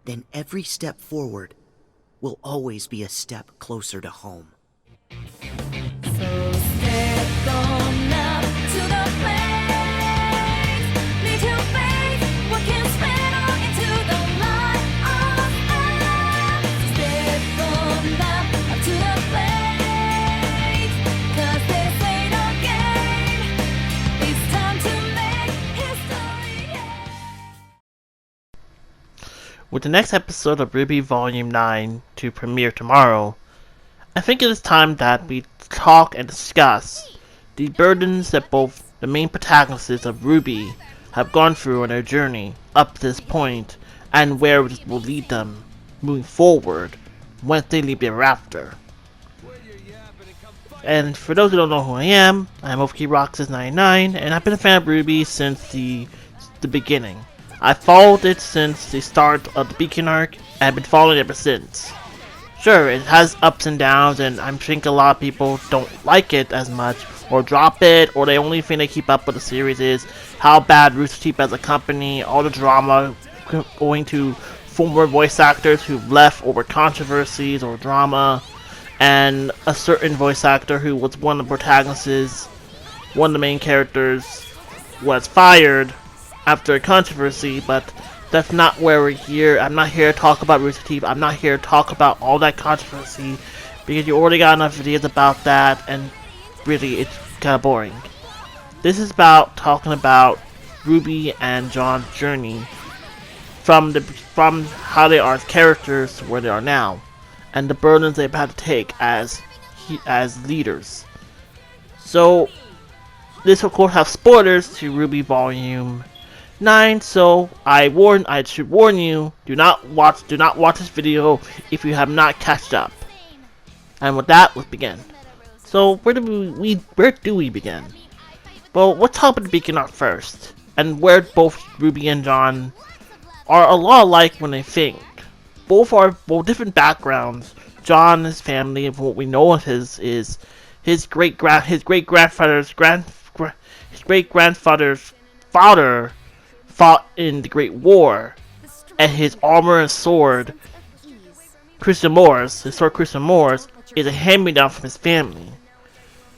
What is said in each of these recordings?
then every step forward will always be a step closer to home. So step on up to the place. Need to face what can spread on into the light of us. Step on up to the place. 'Cause this ain't no game. It's time to make history. Yeah. With the next episode of RWBY Volume 9 to premiere tomorrow, I think it is time that we talk and discuss the burdens that both the main protagonists of RWBY have gone through on their journey up to this point, and where this will lead them moving forward once they leave thereafter. And for those who don't know who I am OFKRoxas99, and I've been a fan of RWBY since the beginning. I followed it since the start of the Beacon arc, and I've been following it ever since. Sure, it has ups and downs, and I think a lot of people don't like it as much, or drop it, or the only thing they keep up with the series is how bad Rooster Teeth as a company, all the drama going to former voice actors who've left over controversies or drama, and a certain voice actor who was one of the protagonists, one of the main characters, was fired after a controversy, but that's not where we're here. I'm not here to talk about Rooster Teeth. I'm not here to talk about all that controversy, because you already got enough videos about that, and really, it's kind of boring. This is about talking about RWBY and John's journey from how they are as characters to where they are now, and the burdens they've had to take as leaders. So, this of course has spoilers to RWBY Volume 9, so I should warn you, do not watch this video if you have not catched up. And with that, let's begin. So where do we begin? Well, let's talk about the Beacon arc first, and where both RWBY and John are a lot alike when they think. Both are different backgrounds. John, his family, and what we know of his great grandfather's father fought in the Great War, and his armor and sword, Christian Moores, is a hand-me-down from his family.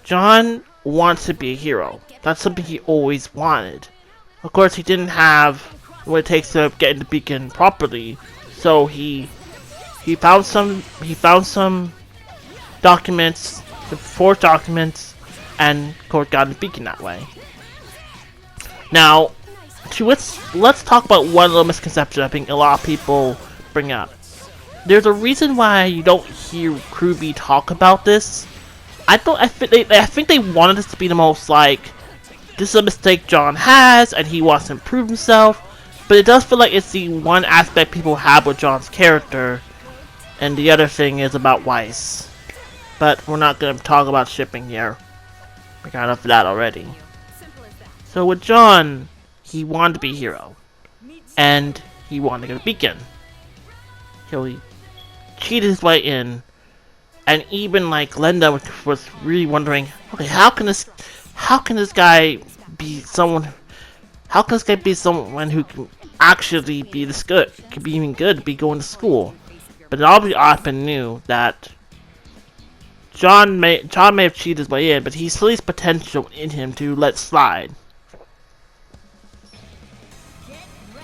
John wants to be a hero. That's something he always wanted. Of course, he didn't have what it takes to get into Beacon properly, so he found some documents, forged documents, and of course got into Beacon that way. Now, let's talk about one little misconception I think a lot of people bring up. There's a reason why you don't hear RWBY talk about this. I think they wanted this to be the most like, this is a mistake John has and he wants to improve himself, but it does feel like it's the one aspect people have with John's character, and the other thing is about Weiss. But we're not going to talk about shipping here. We got enough of that already. So with John, he wanted to be a hero, and he wanted to go to Beacon. So he cheated his way in, and even like Glenda was really wondering, okay, how can this guy be someone? How can this guy be someone who can actually be this good? Could be even good, be going to school. But obviously, Osmond knew that John may have cheated his way in, but he still has potential in him to let slide.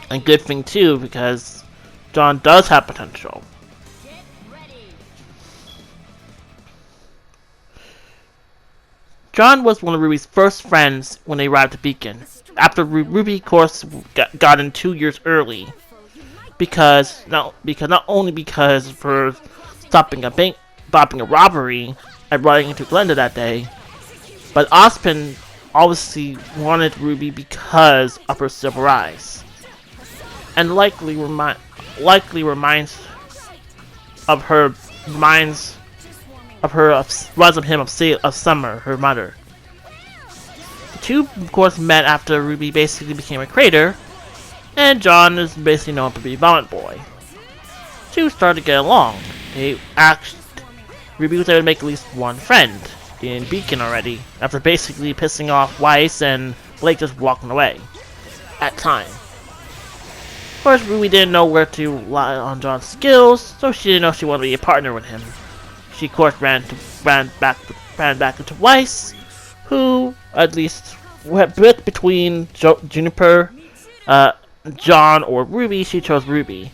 And good thing too, because John does have potential. John was one of RWBY's first friends when they arrived at Beacon, after RWBY, of course, got in 2 years early, because not only because for stopping a robbery and running into Glenda that day, but Osmond obviously wanted RWBY because of her silver eyes, and likely reminds of her of Summer, her mother. The two, of course, met after RWBY basically became a creator, and John is basically known to be Violent Boy. The two started to get along. RWBY was able to make at least one friend in Beacon already, after basically pissing off Weiss and Blake just walking away at time. Of course, Ruby didn't know where to rely on John's skills, so she didn't know she wanted to be a partner with him. She, of course, ran back into Weiss, who at least went between Juniper, John, or Ruby. She chose Ruby,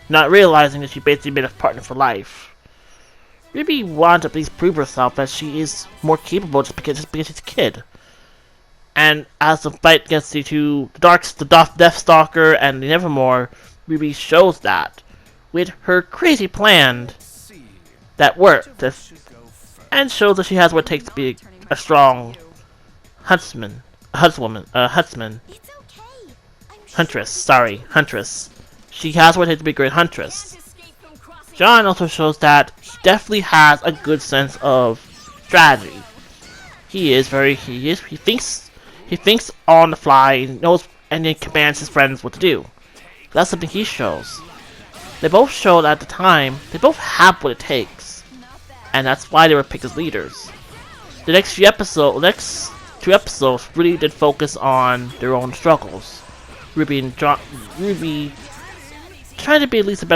not realizing that she basically made a partner for life. Ruby wanted to at least prove herself that she is more capable just because she's a kid. And as the fight against the Deathstalker and the Nevermore, Ruby shows that with her crazy plan that worked, and shows that she has what it takes to be a strong huntress. She has what it takes to be a great huntress. John also shows that he definitely has a good sense of strategy. He thinks on the fly, knows, and then commands his friends what to do. That's something he shows. They both showed at the time, they both have what it takes. And that's why they were picked as leaders. The next two episodes really did focus on their own struggles. Ruby trying to be at least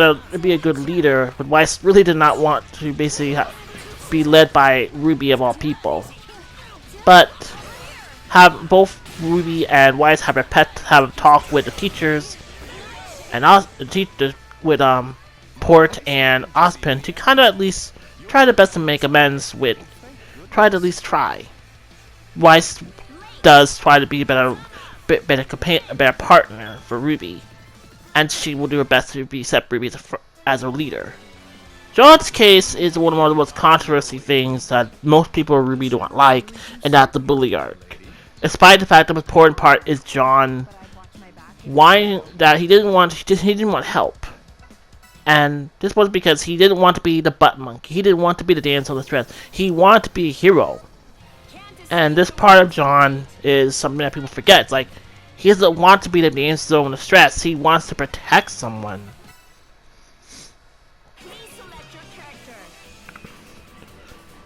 be a good leader, but Weiss really did not want to basically be led by Ruby of all people. But have both Ruby and Weiss have a talk with the teachers and with Port and Ozpin to kind of at least try their best to make amends with, try to at least try. Weiss does try to be a better partner for Ruby, and she will do her best to accept Ruby as her leader. John's case is one of the most controversial things that most people in RWBY don't like, and that's the bully arc. Despite the fact that the important part is John whining that he didn't want help. And this was because he didn't want to be the butt monkey. He didn't want to be the dancer on the stress. He wanted to be a hero. And this part of John is something that people forget. It's like, he doesn't want to be the dancer on the stress. He wants to protect someone.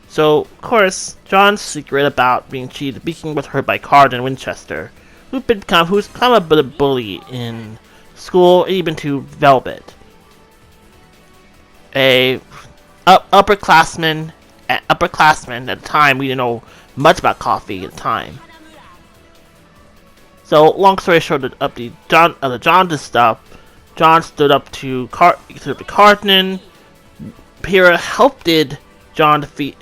So, of course, John's secret about being cheated, speaking with her by Card Winchester, who's kind of a bit of a bully in school, even to Velvet. A upperclassman at the time. We didn't know much about coffee at the time. So, long story short, the John stuff. John stood up to Cardin. Pyrrha helped John defeat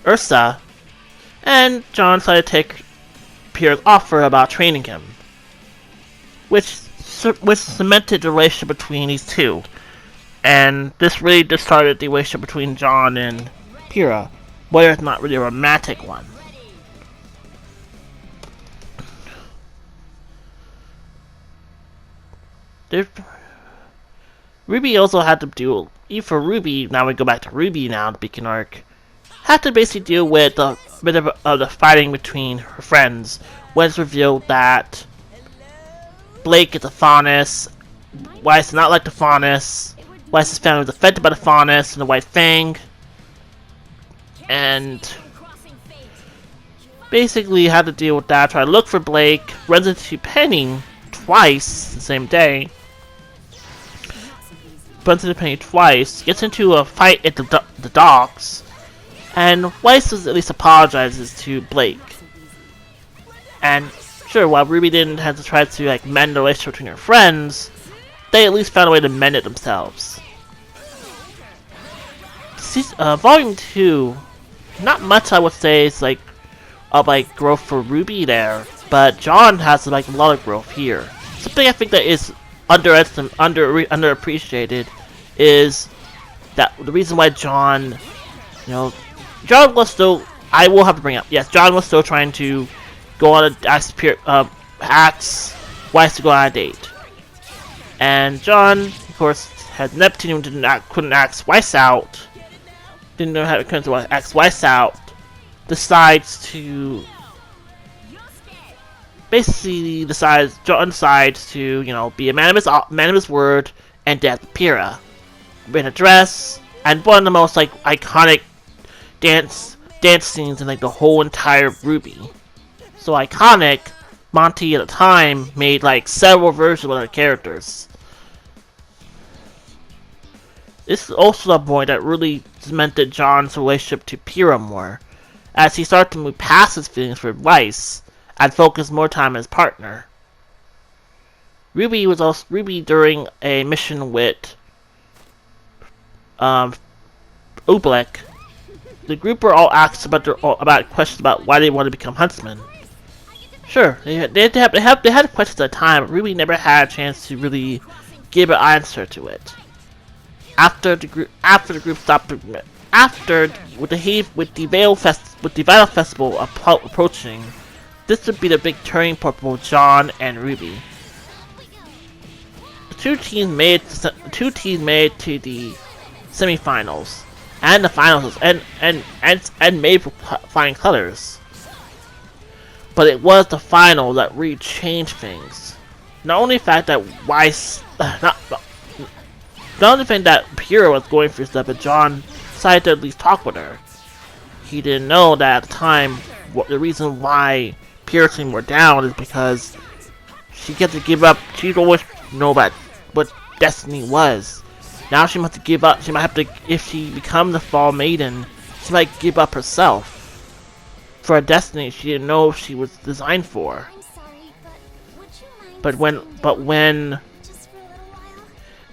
Ursa, and John decided to take Pyrrha's offer about training him, which cemented the relationship between these two. And this really just started the relationship between John and Pyrrha, whether it's not really a romantic one. RWBY also had to deal, even for RWBY, now we go back to RWBY now, the Beacon arc, had to basically deal with a bit of the fighting between her friends, when it's revealed that Blake is a Faunus, Weiss is not like the Faunus, Weiss's family was affected by the Faunus and the White Fang, and basically had to deal with that, try to look for Blake, runs into Penny twice the same day, runs into Penny twice, gets into a fight at the docks, and Weiss at least apologizes to Blake. And sure, while RWBY didn't have to try to mend the relationship between her friends, they at least found a way to mend it themselves. Volume 2, not much I would say is growth for RWBY there, but John has a lot of growth here. Something I think that is underappreciated is that the reason why John was still, I will have to bring up, yes, John was still trying to go on ask Weiss to go on a date. And John, of course, had Neptune, couldn't ask Weiss out, didn't know how to ask Weiss out, John decides to, be a man of his word and death Pyrrha. In a dress, and one of the most iconic dance scenes in the whole entire RWBY. So iconic Monty at the time made like several versions of other characters. This is also the point that really cemented John's relationship to Pyrrha more, as he started to move past his feelings for Weiss and focus more time on his partner. RWBY during a mission with Oobleck, the group were all asked about questions about why they wanted to become huntsmen. Sure, they had questions at the time, but RWBY never had a chance to really give an answer to it. With the Vital Festival approaching, this would be the big turning point for John and RWBY. The two teams made to the semifinals and the finals and made for flying colors. But it was the final that really changed things. Not only the fact that not only the fact that Pyrrha was going through stuff, but John decided to at least talk with her. He didn't know that at the time the reason why Pyrrha's team were down is because she had to give up. She'd always know about what destiny was. Now she must give up. She might have to, if she becomes the Fall Maiden, she might give up herself for a destiny she didn't know she was designed for. But when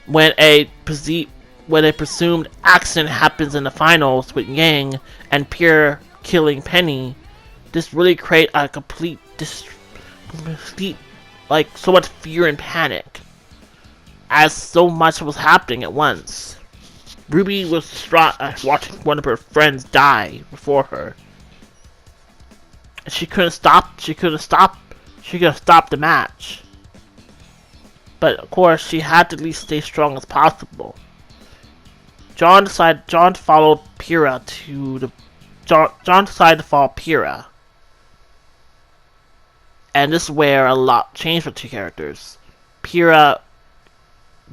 a presumed accident happens in the finals with Yang and Pyrrha killing Penny, this really created a complete like so much fear and panic, as so much was happening at once. RWBY was distraught at watching one of her friends die before her. She couldn't stop the match. But of course, she had to at least stay strong as possible. John decided to follow Pyrrha John decided to follow Pyrrha. And this is where a lot changed for two characters. Pyrrha,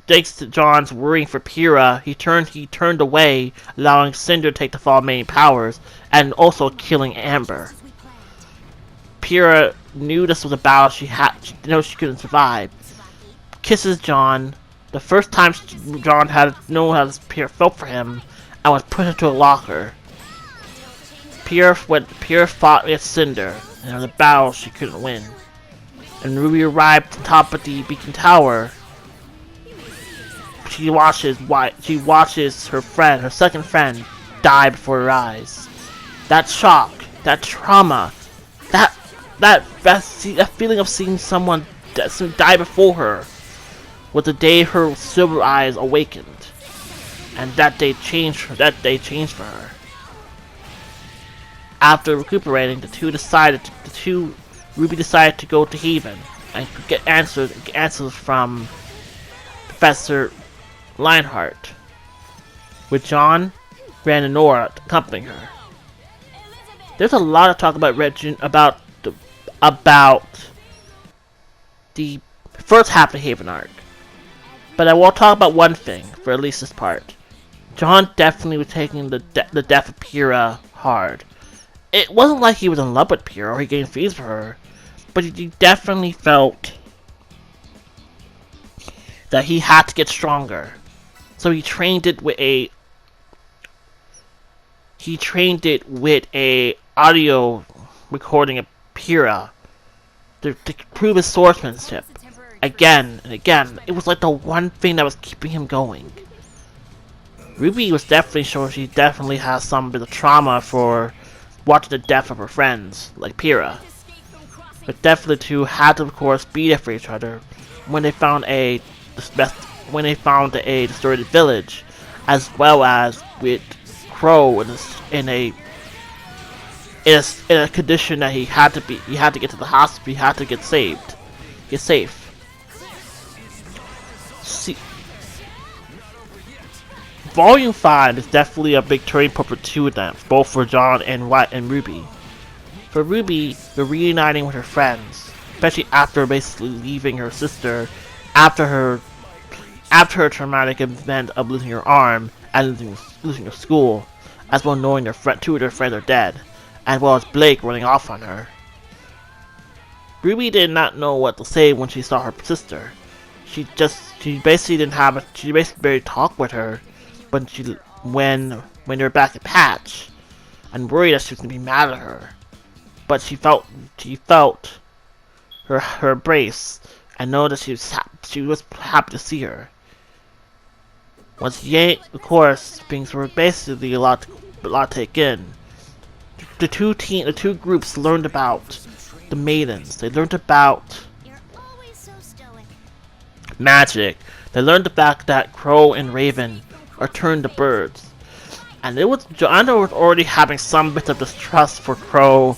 thanks to John's worrying for Pyrrha, he turned away, allowing Cinder to take the Fall Maiden powers, and also killing Amber. Pyrrha knew this was a battle she couldn't survive. Kisses John, the first time John had known how Pyrrha felt for him, and was pushed into a locker. Pyrrha fought with Cinder, and it was a battle she couldn't win. And RWBY arrived on top of the beacon tower. She watches her second friend, die before her eyes. That shock, that trauma, that feeling of seeing someone die before her, was the day her silver eyes awakened, and that day changed for her. After recuperating, RWBY decided to go to Haven and get answers from Professor Lionheart, with John, Rand, and Nora accompanying her. There's a lot of talk about the first half of Haven arc, but I will talk about one thing for at least this part. John definitely was taking the death of Pyrrha hard. It wasn't like he was in love with Pyrrha or he gained feelings for her, but he definitely felt that he had to get stronger. So he trained it with a audio recording of Pyrrha to prove his swordsmanship. Again and again, it was like the one thing that was keeping him going. RWBY was definitely sure she definitely has some bit of trauma for watching the death of her friends, like Pyrrha. But definitely the two had to, of course, be there for each other when they found a destroyed village, as well as with Crow in a condition that he had to get to the hospital, he had to get safe. See, Volume 5 is definitely a big turning point for two of them, both for John and RWBY. For RWBY, the reuniting with her friends, especially after basically leaving her sister after her traumatic event of losing her arm and losing her school, as well knowing two of their friends are dead, as well as Blake running off on her. Ruby did not know what to say when she saw her sister. She basically didn't have a, she basically barely talked with her when they were back at Patch, and worried that she was gonna be mad at her. But she felt her embrace and know that she was happy to see her. Once Yang, of course, things were basically a lot to take in. The two groups learned about the maidens. They learned about magic. They learned the fact that Crow and Raven are turned to birds. And Joanna was already having some bit of distrust for Crow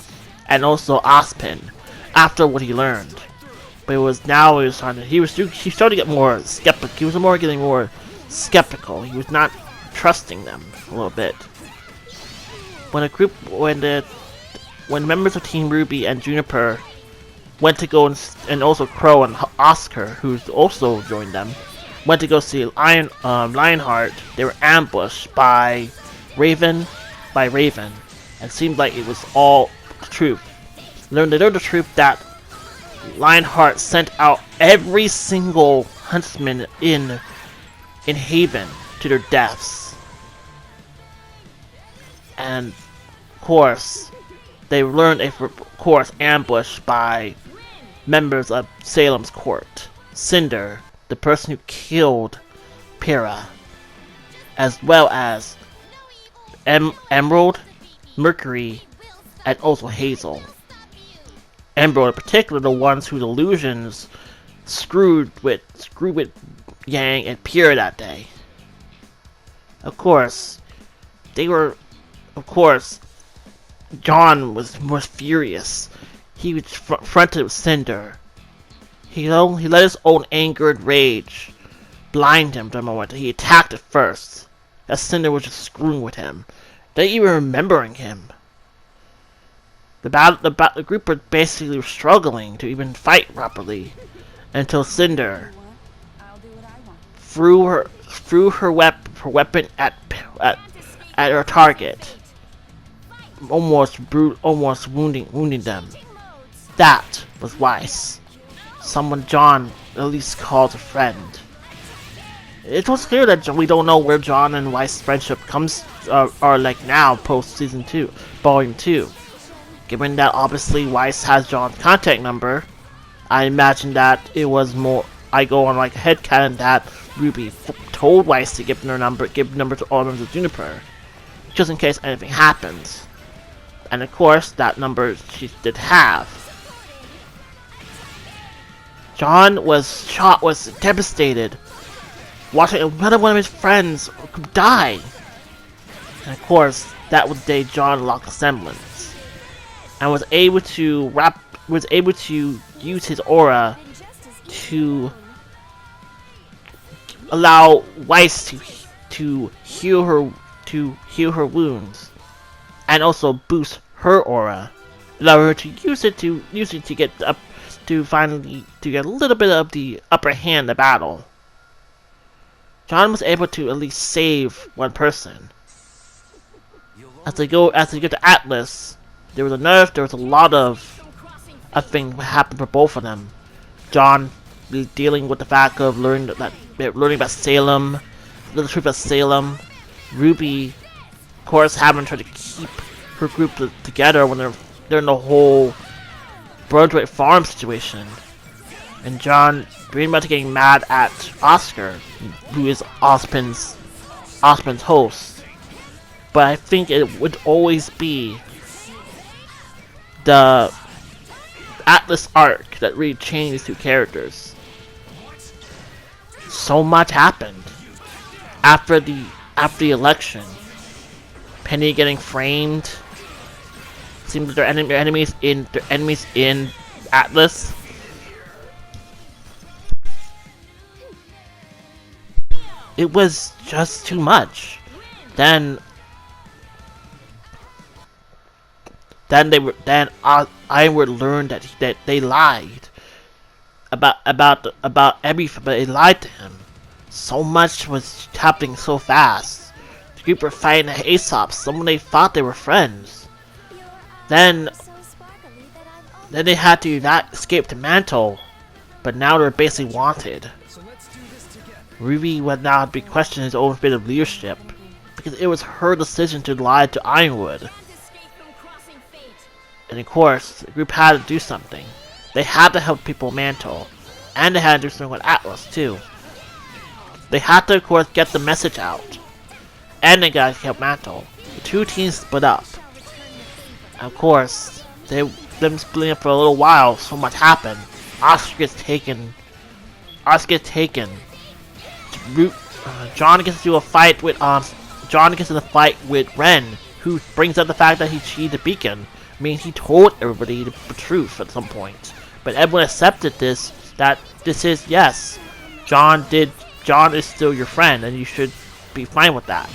and also Ozpin after what he learned. But he was starting to get more skeptical. He was getting more skeptical. He was not trusting them a little bit. When members of Team RWBY and Juniper went to go and also Crow and Oscar, who's also joined them, went to go see Lionheart, they were ambushed by Raven, and seemed like it was all the truth. They learned the truth that Lionheart sent out every single huntsman in Haven to their deaths. And of course, they learned ambushed by members of Salem's court. Cinder, the person who killed Pyrrha, as well as Emerald, Mercury, and also Hazel. Emerald in particular, the ones whose illusions screwed with Yang and Pyrrha that day. Of course, John was furious. He was confronted with Cinder. He let his own angered rage blind him for a moment. He attacked at first, as Cinder was just screwing with him, not even remembering him. The group were basically struggling to even fight properly, until Cinder threw her weapon at her target, almost wounding them. That was Weiss. Someone John at least called a friend. It was clear that we don't know where John and Weiss' friendship are like now, post Season 2, Volume 2. Given that obviously Weiss has John's contact number, I imagine that it was more. I go on like a headcanon that RWBY told Weiss to give the number to all members of Juniper, just in case anything happens. And of course, that number she did have. John was devastated, watching another one of his friends die. And of course, that was the day John lost semblance, and was able to use his aura to allow Weiss to heal her wounds, and also boost her aura, allow her to use it to get get a little bit of the upper hand in the battle. John was able to at least save one person. As they get to Atlas, there was a lot of things that happened for both of them. John dealing with the fact of learning about Salem, the truth about Salem. RWBY, of course, having tried to keep her group together when they're in the whole Broadway Farm situation, and John pretty much getting mad at Oscar, who is Ozpin's host. But I think it would always be the Atlas arc that really changed these two characters. So much happened after the election. Penny getting framed. Seems that their enemies in Atlas. It was just too much. Then I would learn that they lied about everything, but they lied to him. So much was happening so fast. The group were fighting Aesop, someone they thought they were friends. Then Then they had to escape to Mantle, but now they're basically wanted. RWBY would now be questioning his own bit of leadership, because it was her decision to lie to Ironwood. And of course, the group had to do something. They had to help people Mantle, and they had to do something with Atlas too. They had to, of course, get the message out, and they got to help Mantle. The two teams split up. And of course, them splitting up for a little while, so much happened. Oscar gets taken. John gets into a fight with Ren, who brings up the fact that he cheated the beacon. I mean, he told everybody the truth at some point, but everyone accepted this. That this is yes, John is still your friend, and you should be fine with that.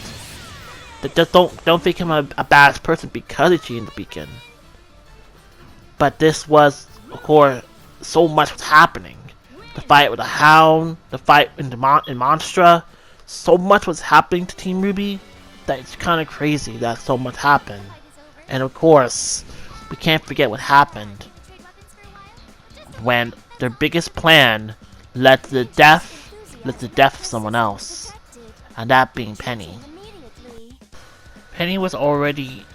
That just don't think him a bad person because he cheated the beacon. But this was, of course, so much was happening. The fight with the Hound, the fight in Monstra, so much was happening to Team RWBY that it's kind of crazy that so much happened. And of course, we can't forget what happened when their biggest plan led to the death of someone else, and that being Penny. Penny was already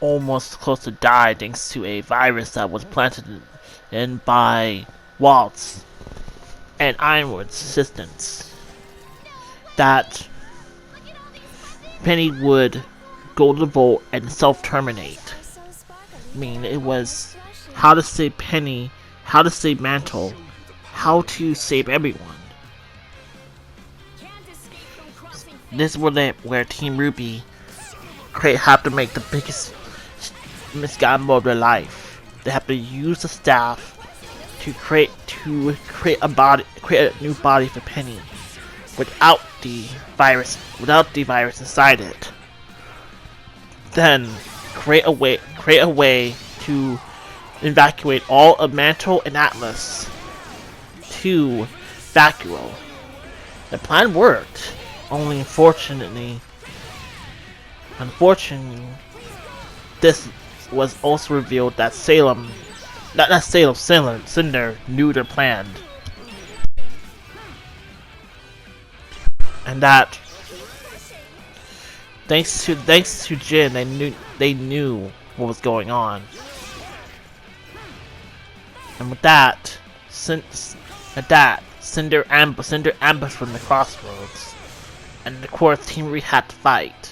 almost close to die thanks to a virus that was planted in by Waltz and Ironwood's assistance. That Penny would go to the vault and self-terminate. I mean, it was how to save Penny, how to save Mantle, how to save everyone. This is where Team RWBY have to make the biggest misguided move of their life. They have to use the staff to create a new body for Penny without the virus inside it. Then create a way to evacuate all of Mantle and Atlas to Vacuo. The plan worked, only unfortunately, this was also revealed that Cinder knew their plan. And that thanks to Jin, they knew what was going on. And with that, Cinder ambushed from the crossroads, and of course Team RWBY had to fight.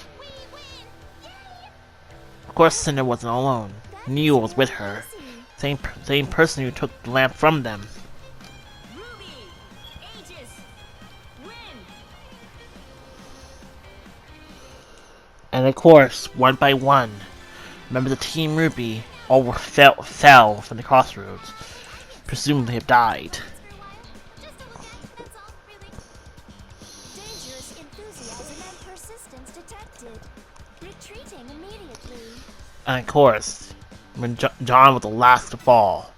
Of course, Cinder wasn't alone. Neo was with her, same person who took the lamp from them. And of course, one by one, members of Team RWBY all fell from the crossroads, presumably have died. Dangerous enthusiasm and persistence detected. Retreating immediately. And of course, when John was the last to fall,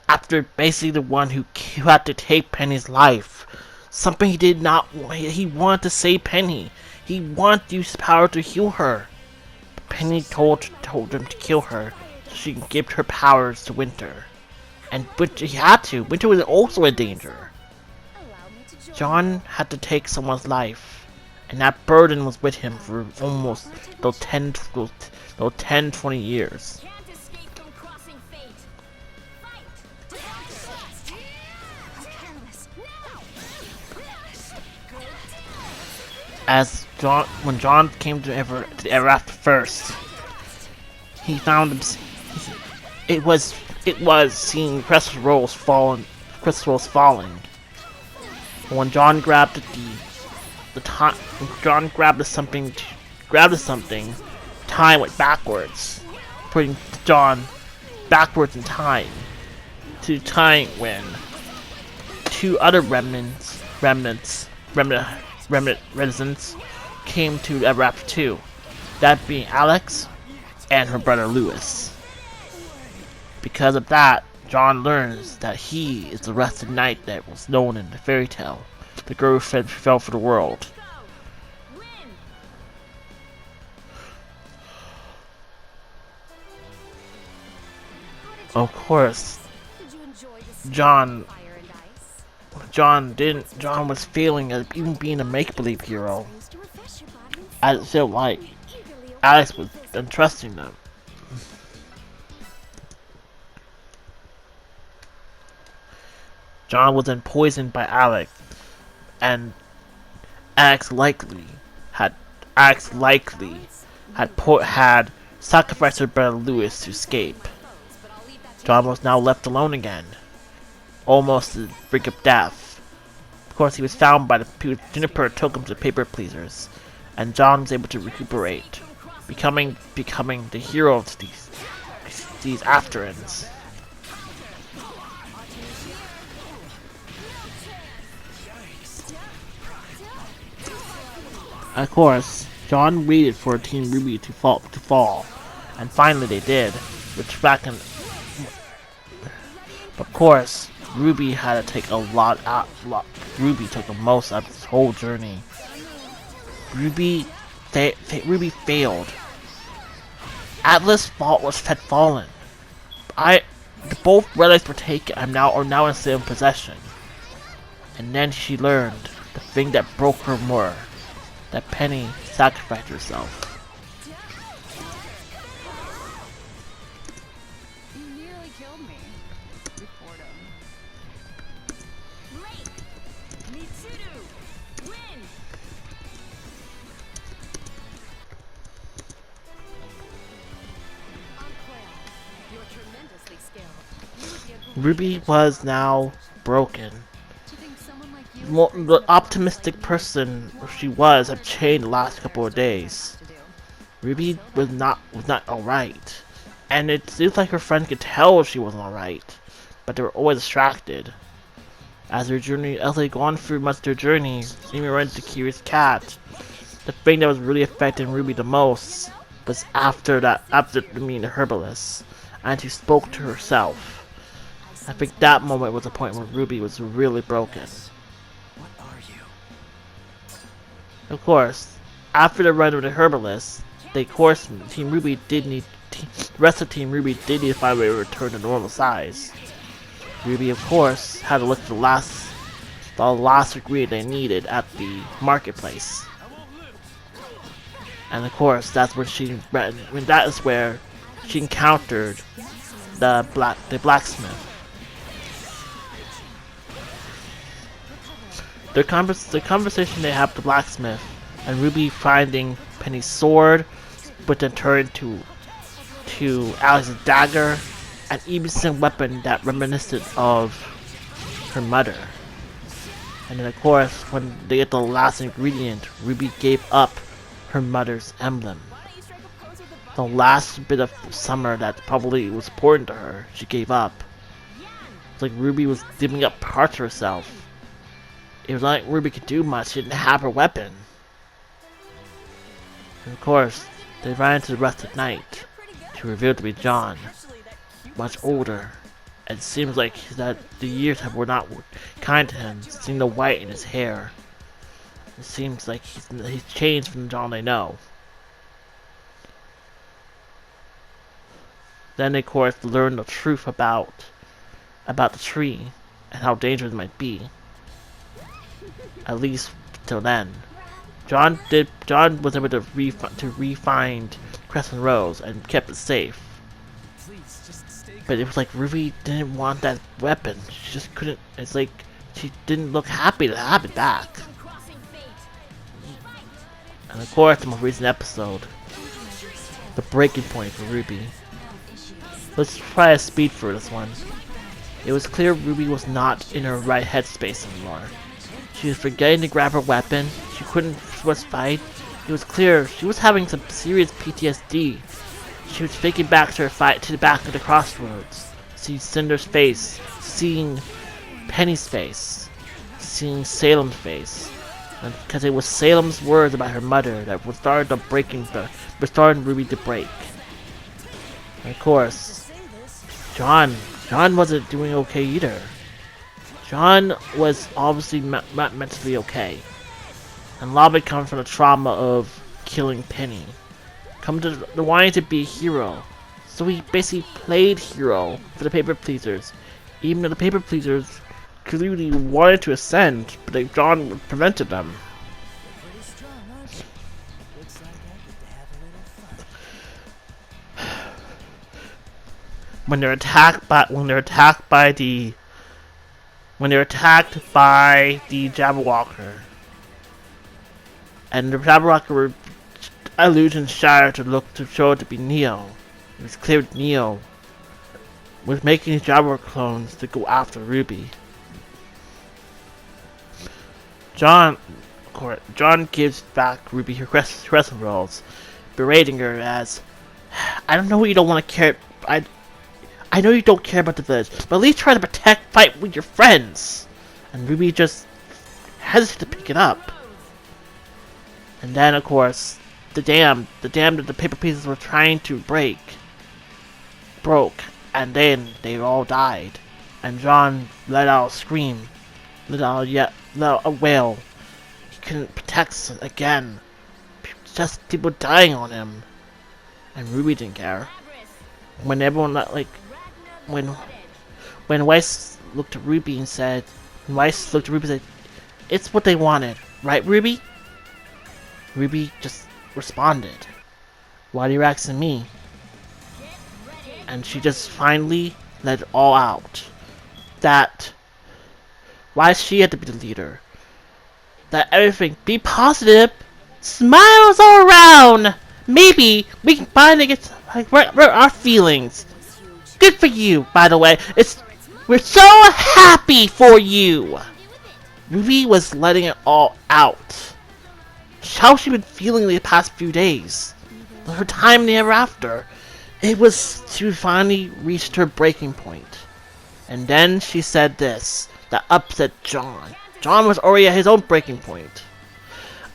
after basically the one who had to take Penny's life, something he did not want. He wanted to save Penny. He wanted to use his power to heal her. But Penny told him to kill her so she can give her powers to Winter. And he had to. Winter was also in danger. John had to take someone's life, and that burden was with him for almost those 10-20 years. When John came to Ever After first, he found him. It was seeing crystal rolls falling. When John grabbed something, time went backwards, putting John backwards in time to time when two other remnant residents came to Ever After 2, that being Alex and her brother Lewis. Because of that, John learns that he is the rested knight that was known in the fairy tale, the girl who fell for the world. Of course, Did you enjoy the John fire and ice? John was failing at even being a make-believe hero. Drinks to refresh your body and As it felt like eagerly Alex was entrusting them. John was then poisoned by Alex, and Alex likely had had sacrificed her brother Lewis to escape. John was now left alone again, almost to the brink of death. Of course, he was found by the JNPR took him to paper pleasers, and John was able to recuperate, becoming the hero of these afterends. Of course, John waited for Team RWBY to fall, and finally they did, which back in. Of course, RWBY had to take a lot out. RWBY took the most out of this whole journey. RWBY failed. Atlas had fallen. Both relics were taken. Are now in Salem's possession. And then she learned the thing that broke her more. That Penny sacrificed herself. You nearly killed me. With boredom. Late. Mitsuru. Win. Unquail. You're tremendously skilled. You would get RWBY was now broken. to think someone like you The optimistic person she was had changed the last couple of days. to do. RWBY was not alright, and it seems like her friends could tell she wasn't alright, but they were always distracted. As they gone through much of their journey, even ran into Curious Cat. The thing that was really affecting RWBY the most was after the meeting the herbalist, and she spoke to herself. I think that moment was the point where RWBY was really broken. What are you? Of course, after the run with the herbalist, Team RWBY did need the rest of Team RWBY did need to find a way to return to normal size. RWBY, of course, had to look for the last ingredient they needed at the marketplace. And of course, that is where she encountered the blacksmith. The conversation they have with the blacksmith, and RWBY finding Penny's sword, but then turned to Alex's dagger, and even some weapon that reminiscent of her mother. And then of course, when they get the last ingredient, RWBY gave up her mother's emblem. The last bit of summer that probably was important to her, she gave up. It's like RWBY was giving up parts of herself. It was like RWBY could do much, she didn't have her weapon. And of course, they ran into the rest at night, to reveal to be John, much older. It seems like that the years were not kind to him, seeing the white in his hair. It seems like he's changed from the John they know. Then, of course, learn the truth about the tree and how dangerous it might be. At least till then, John was able to re-find Crescent Rose and kept it safe. But it was like RWBY didn't want that weapon. She just couldn't. It's like she didn't look happy to have it back. And of course, the most recent episode, the breaking point for RWBY. Let's try a speed for this one. It was clear RWBY was not in her right headspace anymore. She was forgetting to grab her weapon. She couldn't fight. It was clear she was having some serious PTSD. She was thinking back to her fight to the back of the crossroads, seeing Cinder's face, seeing Penny's face, seeing Salem's face, and because it was Salem's words about her mother that were starting RWBY to break. And of course, John wasn't doing okay either. John was obviously not mentally okay, and a lot of it comes from the trauma of killing Penny. Come to the wanting to be a hero, So he basically played hero for the paper pleasers, even though the paper pleasers clearly wanted to ascend, but John prevented them. When they're attacked by the Jabberwocker, and the Jabberwocker illusion shattered to show it to be Neo. It was clear Neo was making his Jabberwocker clones to go after Ruby. John gives back Ruby her crescent rolls, berating her as, "I don't know you don't want to care. I know you don't care about the village, but at least try to fight with your friends." And Ruby just hesitated to pick it up. And then, of course, the dam that the paper pieces were trying to break broke, and then they all died. And John let out a scream, let out a wail. He couldn't protect us again. Just people dying on him, and Ruby didn't care. When everyone when Weiss looked at Ruby and said, "It's what they wanted, right, Ruby?" Ruby just responded, "Why are you asking me?" And she just finally let it all out. That why she had to be the leader. That everything, be positive, smiles all around. Maybe we can finally get our feelings. Good for you, by the way. We're so happy for you. Ruby was letting it all out. How she been feeling the past few days. Her time ever after. She finally reached her breaking point. And then she said this that upset John. John was already at his own breaking point.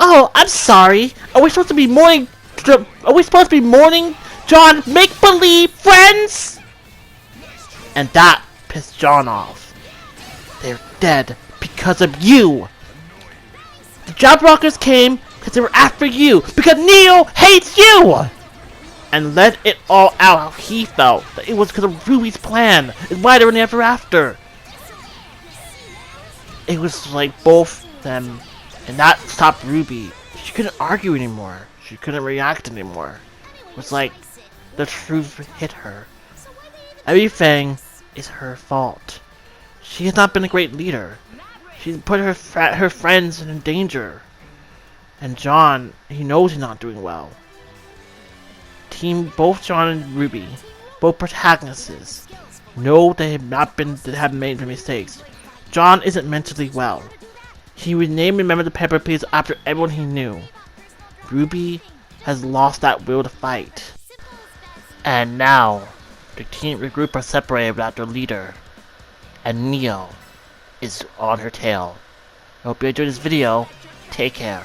"Oh, I'm sorry. Are we supposed to be mourning? John, make believe friends?" And that pissed John off. "They're dead because of you. The Jabberwockers came because they were after you. Because Neo hates you!" And let it all out how he felt. That it was because of Ruby's plan. And why they were never after. It was like both them. And that stopped Ruby. She couldn't argue anymore. She couldn't react anymore. It was like the truth hit her. Everything is her fault. She has not been a great leader. She's put her friends in danger. And John, he knows he's not doing well. Both John and Ruby, both protagonists, know they have made mistakes. John isn't mentally well. He would remember the Pepper Please after everyone he knew. Ruby has lost that will to fight. And now, the Team RWBY are separated without their leader. And Neo is on her tail. I hope you enjoyed this video. Take care.